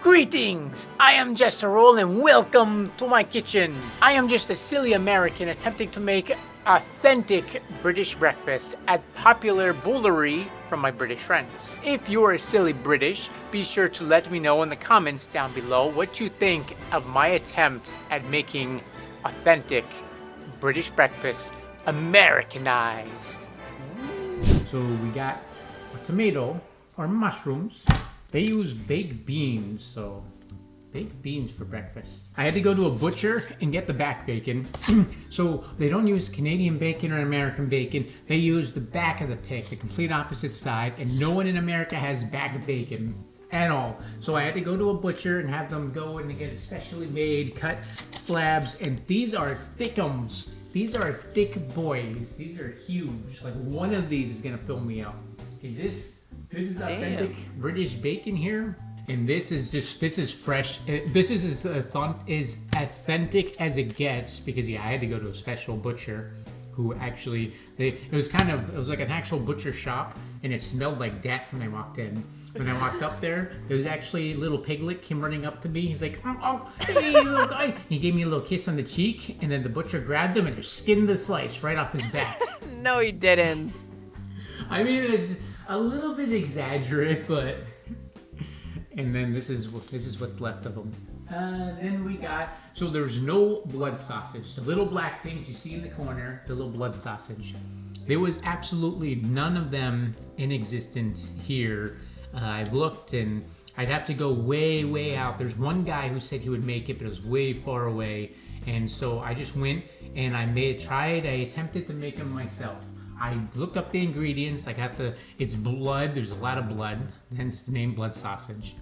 Greetings! I am JesterRoll and welcome to my kitchen. I am just a silly American attempting to make authentic British breakfast at popular bowlery from my British friends. If you are silly British, be sure to let me know in the comments down below what you think of my attempt at making authentic British breakfast Americanized. So we got a tomato or mushrooms. They use baked beans, so baked beans for breakfast. I had to go to a butcher and get the back bacon. So they don't use Canadian bacon or American bacon. They use the back of the pig, the complete opposite side, and no one in America has back bacon at all. So I had to go to a butcher and have them go and get a specially made cut slabs, and these are thickums. These are thick boys. These are huge. Like one of these is gonna fill me up. This is authentic British bacon here, and this is fresh. This is as authentic as it gets because I had to go to a special butcher who actually it was like an actual butcher shop, and it smelled like death when I walked in. When I walked up there was actually a little piglet came running up to me. He's like, oh, hey, little guy. He gave me a little kiss on the cheek, and then the butcher grabbed him and just skinned the slice right off his back. No, he didn't. I mean, it's a little bit exaggerate, but... And then this is what's left of them. Then we got... So there's no blood sausage. The little black things you see in the corner, the little blood sausage. There was absolutely none of them in existence here. I've looked and I'd have to go way, way out. There's one guy who said he would make it, but it was way far away. And so I just went and I attempted to make them myself. I looked up the ingredients. It's blood. There's a lot of blood, hence the name blood sausage.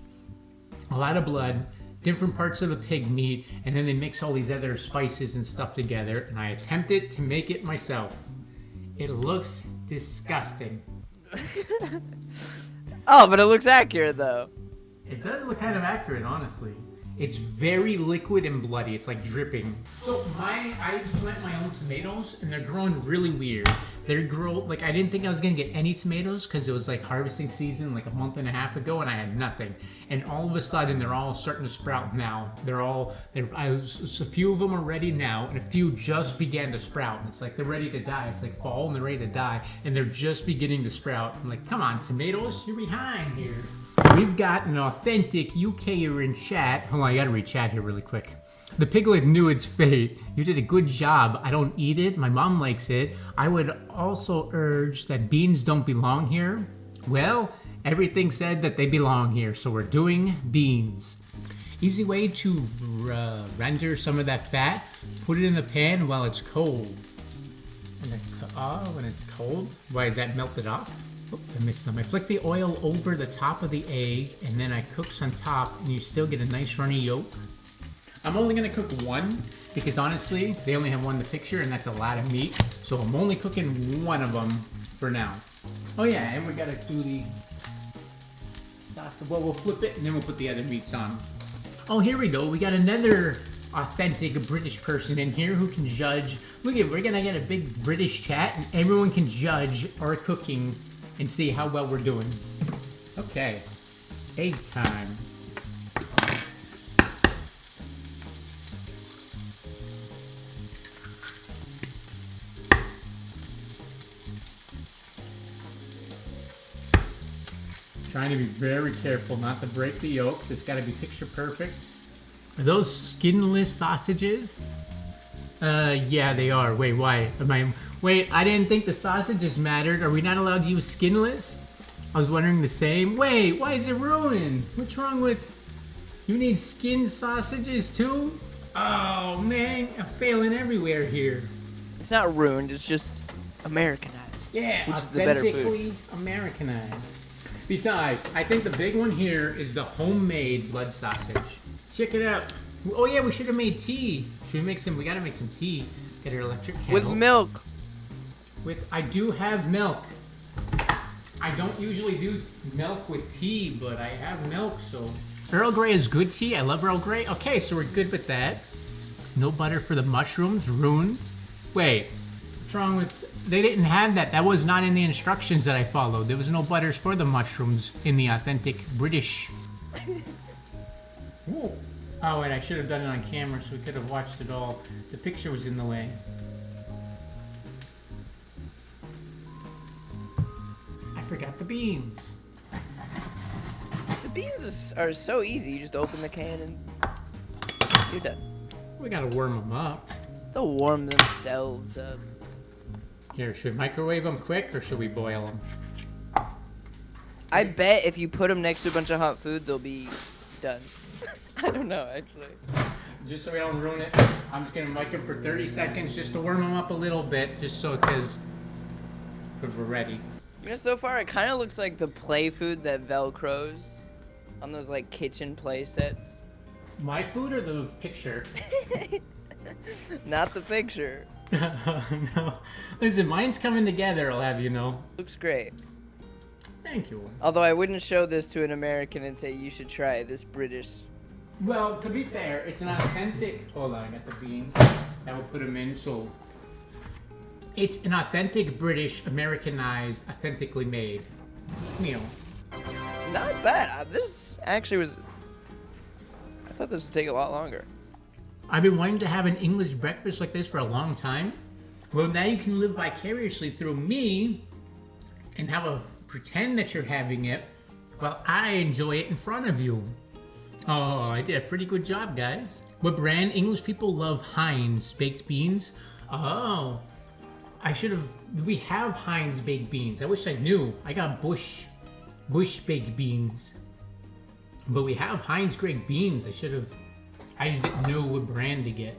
A lot of blood, different parts of the pig meat, and then they mix all these other spices and stuff together, and I attempted to make it myself. It looks disgusting. Oh, but it looks accurate though. It does look kind of accurate, honestly. It's very liquid and bloody. It's like dripping. So I plant my own tomatoes, and they're growing really weird. I didn't think I was gonna get any tomatoes because it was like harvesting season like a month and a half ago, and I had nothing. And all of a sudden, they're all starting to sprout now. A few of them are ready now, and a few just began to sprout. And it's like they're ready to die. It's like fall, and they're ready to die, and they're just beginning to sprout. I'm like, come on, tomatoes, you're behind here. We've got an authentic UKer in chat. Hold on, I gotta read chat here really quick. The piglet knew its fate. You did a good job. I don't eat it. My mom likes it. I would also urge that beans don't belong here. Well, everything said that they belong here, so we're doing beans. Easy way to render some of that fat. Put it in the pan while it's cold. When it's cold? Why is that melted off? I mixed them. I flick the oil over the top of the egg, and then I cooks on top, and you still get a nice runny yolk. I'm only gonna cook one because honestly, they only have one in the picture, and that's a lot of meat. So I'm only cooking one of them for now. Oh yeah, and we gotta do the sauce. Well, we'll flip it, and then we'll put the other meats on. Oh, here we go. We got another authentic British person in here who can judge. Look at, we're gonna get a big British chat, and everyone can judge our cooking and see how well we're doing. Okay, egg time. Trying to be very careful not to break the yolks. It's got to be picture perfect. Are those skinless sausages? Yeah, they are. Wait, why? Wait, I didn't think the sausages mattered. Are we not allowed to use skinless? I was wondering the same. Wait, why is it ruined? What's wrong with... You need skin sausages too? Oh man, I'm failing everywhere here. It's not ruined, it's just Americanized. Yeah, which is the better food. authentically Americanized. Besides, I think the big one here is the homemade blood sausage. Check it out. Oh yeah, we should have made tea. We gotta make some tea. Get our electric kettle. With milk. I do have milk. I don't usually do milk with tea, but I have milk, so. Earl Grey is good tea. I love Earl Grey. Okay, so we're good with that. No butter for the mushrooms. Ruined. Wait, what's wrong with... They didn't have that. That was not in the instructions that I followed. There was no butters for the mushrooms in the authentic British Ooh. Oh, and I should have done it on camera so we could have watched it all. The picture was in the way. I forgot the beans. The beans are so easy. You just open the can and you're done. We gotta warm them up. They'll warm themselves up. Here, should we microwave them quick or should we boil them? I bet if you put them next to a bunch of hot food, they'll be done. I don't know, actually. Just so we don't ruin it, I'm just gonna mic them for 30 seconds just to warm them up a little bit, just so because we're ready. You know, so far it kind of looks like the play food that Velcros on those like kitchen play sets. My food or the picture? Not the picture. No. Listen, mine's coming together, I'll have you know. Looks great. Thank you. Although I wouldn't show this to an American and say you should try this British. Well, to be fair, it's an authentic. Hold on, I got the beans. I will put them in. So, it's an authentic British, Americanized, authentically made meal. Not bad. This actually was. I thought this would take a lot longer. I've been wanting to have an English breakfast like this for a long time. Well, now you can live vicariously through me and pretend that you're having it while I enjoy it in front of you. Oh, I did a pretty good job, guys. What brand? English people love Heinz baked beans. Oh, we have Heinz baked beans. I wish I knew. I got Bush baked beans. But we have Heinz baked beans. I just didn't know what brand to get.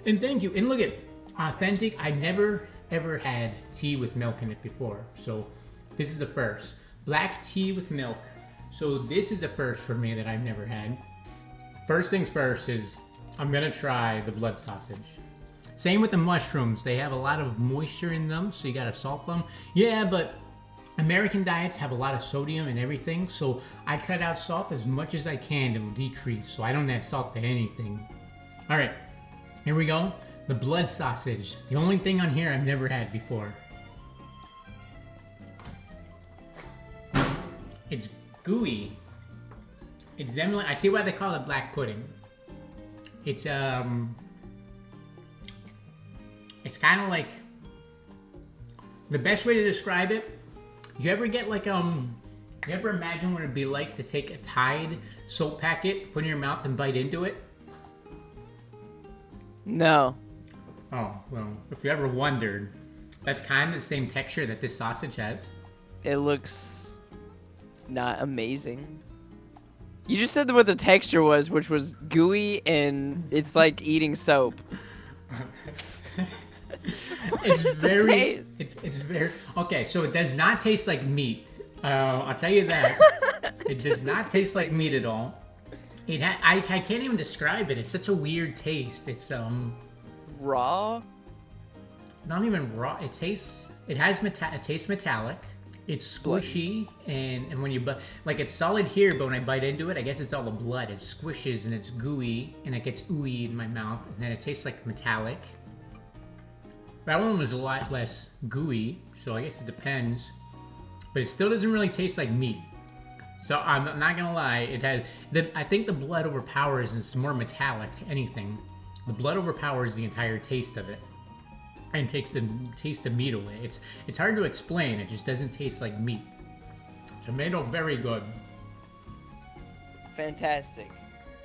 And thank you. And look at authentic. I never ever had tea with milk in it before. So this is the first. Black tea with milk. So this is a first for me that I've never had. First things first is I'm gonna try the blood sausage. Same with the mushrooms. They have a lot of moisture in them, so you gotta salt them. Yeah, but American diets have a lot of sodium and everything, so I cut out salt as much as I can to decrease, so I don't add salt to anything. All right, here we go. The blood sausage. The only thing on here I've never had before. It's gooey. It's definitely, I see why they call it black pudding. It's kind of like, the best way to describe it, you ever get like, you ever imagine what it'd be like to take a Tide soap packet, put it in your mouth and bite into it? No. Oh, well, if you ever wondered, that's kind of the same texture that this sausage has. It looks not amazing. You just said what the texture was, which was gooey, and it's like eating soap. It's very, it's very, okay, so it does not taste like meat. I'll tell you that. It does not taste like meat at all. I can't even describe it. It's such a weird taste. It's, Raw? not even raw. It tastes metallic. It's squishy, and when you like, it's solid here, but when I bite into it, I guess it's all the blood. It squishes and it's gooey, and it gets ooey in my mouth, and then it tastes like metallic. That one was a lot less gooey, so I guess it depends. But it still doesn't really taste like meat. So I'm not gonna lie, I think the blood overpowers, and it's more metallic, anything. The blood overpowers the entire taste of it. And takes the taste of meat away. It's hard to explain. It just doesn't taste like meat. Tomato, very good. Fantastic.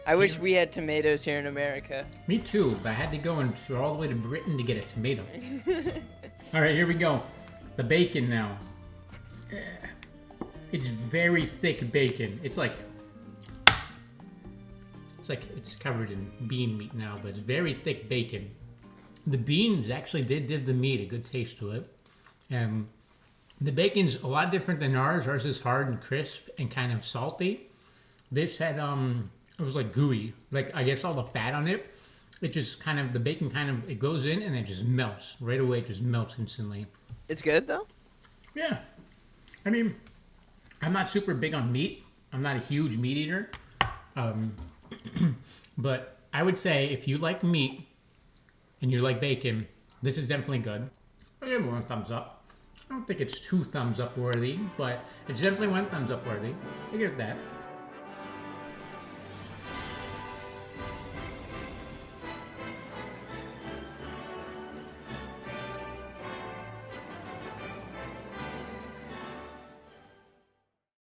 I wish we had tomatoes here in America. Me too, but I had to go all the way to Britain to get a tomato. All right, here we go. The bacon now. It's very thick bacon. It's covered in bean meat now, but it's very thick bacon. The beans actually did give the meat a good taste to it. The bacon's a lot different than ours. Ours is hard and crisp and kind of salty. This had, it was like gooey. Like, I guess all the fat on it, it just kind of, the bacon kind of, it goes in and it just melts. Right away, it just melts instantly. It's good, though? Yeah. I mean, I'm not super big on meat. I'm not a huge meat eater. But I would say if you like meat, and you like bacon, this is definitely good. I give it 1 thumbs up. I don't think it's 2 thumbs up worthy, but it's definitely 1 thumbs up worthy. I get that.